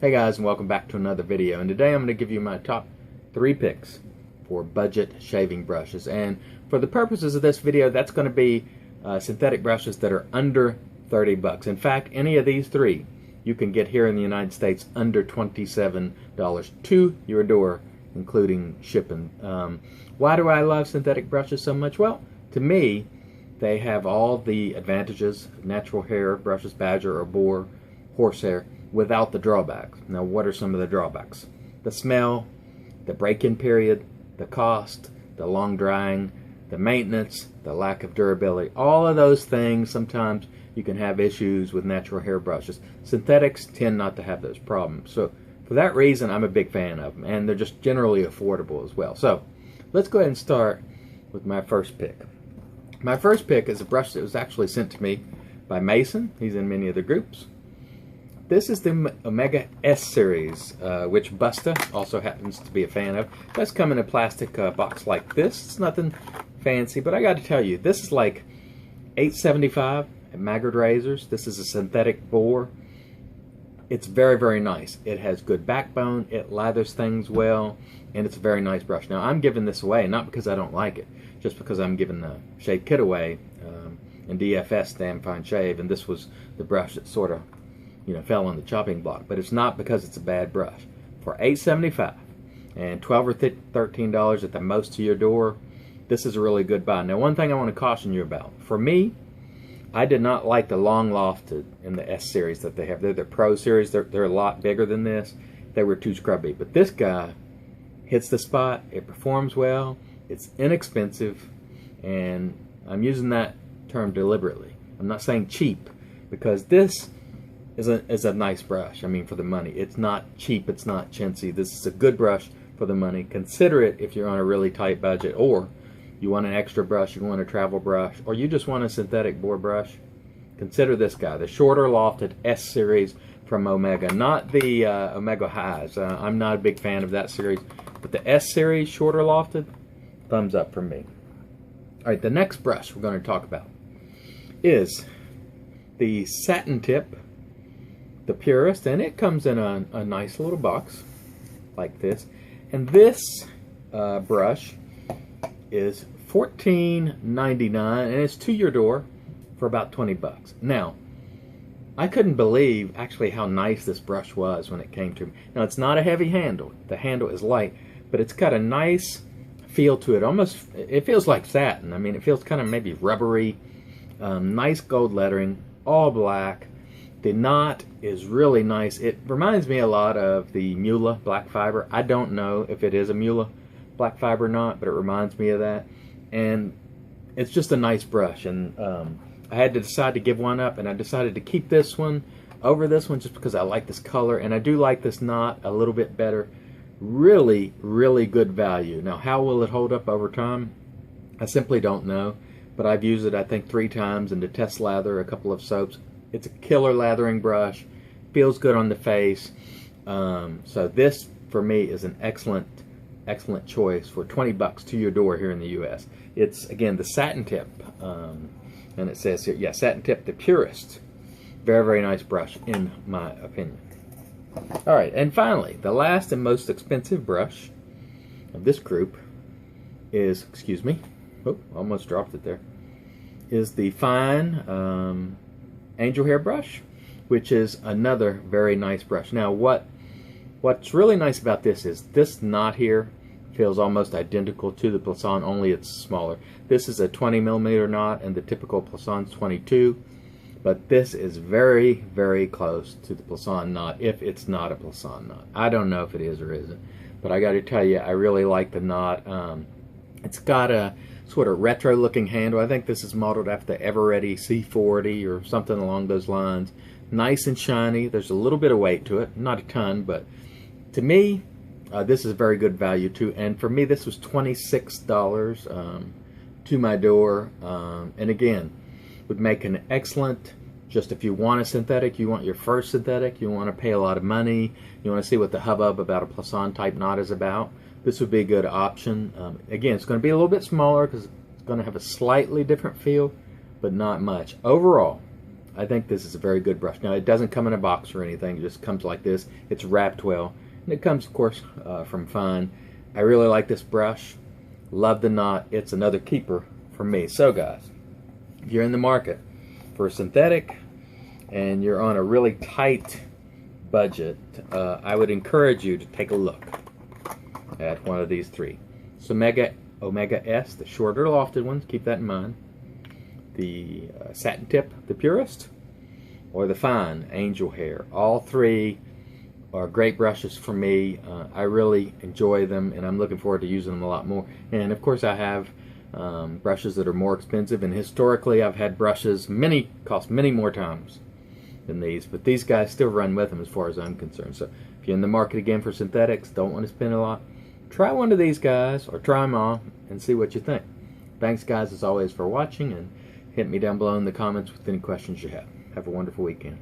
Hey guys, and welcome back to another video. And today I'm going to give you my top 3 picks for budget shaving brushes. And for the purposes of this video, that's going to be synthetic brushes that are under 30 bucks. In fact, any of these 3 you can get here in the United States under $27 to your door, including shipping. Why do I love synthetic brushes so much? Well, to me, they have all the advantages of natural hair brushes, badger or boar, horsehair, without the drawbacks. Now, what are some of the drawbacks? The smell, the break-in period, the cost, the long drying, the maintenance, the lack of durability. All of those things, sometimes you can have issues with natural hair brushes. Synthetics tend not to have those problems. So for that reason, I'm a big fan of them, and they're just generally affordable as well. So let's go ahead and start with my first pick. My first pick is a brush that was actually sent to me by Mason. He's in many of the groups. This is the Omega S series, which Busta also happens to be a fan of. It does come in a plastic box like this. It's nothing fancy, but I got to tell you, this is like $8.75 at Maggard Razors. This is a synthetic boar. It's very, very nice. It has good backbone. It lathers things well, and it's a very nice brush. Now, I'm giving this away, not because I don't like it, just because I'm giving the shave kit away in DFS, Damn Fine Shave, and this was the brush that sort of fell on the chopping block. But it's not because it's a bad brush. For $8.75 and $12 or $13 at the most to your door, this is a really good buy. Now, one thing I want to caution you about. For me, I did not like the long lofted in the S series that they have. They're the Pro series. They're a lot bigger than this. They were too scrubby. But this guy hits the spot. It performs well. It's inexpensive. And I'm using that term deliberately. I'm not saying cheap, because this is a nice brush. I mean, for the money. It's not cheap. It's not chintzy. This is a good brush for the money. Consider it if you're on a really tight budget, or you want an extra brush, you want a travel brush, or you just want a synthetic boar brush. Consider this guy, the shorter lofted S series from Omega, not the Omega Highs. I'm not a big fan of that series, but the S series, shorter lofted, thumbs up from me. All right, the next brush we're going to talk about is the Satin Tip, the Purist, and it comes in a nice little box like this. And this brush is $14.99, and it's to your door for about 20 bucks. Now, I couldn't believe actually how nice this brush was when it came to me. Now, it's not a heavy handle. The handle is light, but it's got a nice feel to it. Almost, it feels like satin. I mean, it feels kind of maybe rubbery. Nice gold lettering, all black. The knot is really nice. It reminds me a lot of the Mula black fiber. I don't know if it is a Mula black fiber knot, but it reminds me of that. And it's just a nice brush. And I had to decide to give one up, and I decided to keep this one over this one just because I like this color, and I do like this knot a little bit better. Really, really good value. Now, how will it hold up over time? I simply don't know, but I've used it, I think, 3 times, and to test lather a couple of soaps. It's a killer lathering brush. Feels good on the face. So this, for me, is an excellent choice for 20 bucks to your door here in the U.S. It's, again, the Satin Tip. And it says here, yeah, Satin Tip, the Purist. Very, very nice brush, in my opinion. All right, and finally, the last and most expensive brush of this group is, excuse me, oh, almost dropped it there, is the Fine Angel Hair brush, which is another very nice brush. Now, what's really nice about this is this knot here feels almost identical to the Plaisson, only it's smaller. This is a 20mm knot, and the typical Plaisson is 22, but this is very, very close to the Plaisson knot, if it's not a Plaisson knot. I don't know if it is or isn't, but I got to tell you, I really like the knot. It's got a sort of retro-looking handle. I think this is modeled after the Eveready C40 or something along those lines. Nice and shiny. There's a little bit of weight to it, not a ton, but to me, this is a very good value too. And for me, this was $26 to my door. And again, would make an excellent, just if you want a synthetic, you want your first synthetic, you want to pay a lot of money, you want to see what the hubbub about a Plaisson type knot is about, this would be a good option. Again, it's going to be a little bit smaller because it's going to have a slightly different feel, but not much. Overall, I think this is a very good brush. Now, it doesn't come in a box or anything. It just comes like this. It's wrapped well. And it comes, of course, from Fine. I really like this brush. Love the knot. It's another keeper for me. So, guys, if you're in the market for a synthetic and you're on a really tight budget, I would encourage you to take a look at one of these three. So Omega S, the shorter lofted ones, keep that in mind. The Satin Tip, the purest, or the Fine Angel Hair. All three are great brushes for me. I really enjoy them, and I'm looking forward to using them a lot more. And of course, I have brushes that are more expensive, and historically I've had brushes cost many more times than these, but these guys still run with them as far as I'm concerned. So if you're in the market again for synthetics, don't want to spend a lot, try one of these guys, or try them all and see what you think. Thanks, guys, as always, for watching, and hit me down below in the comments with any questions you have. Have a wonderful weekend.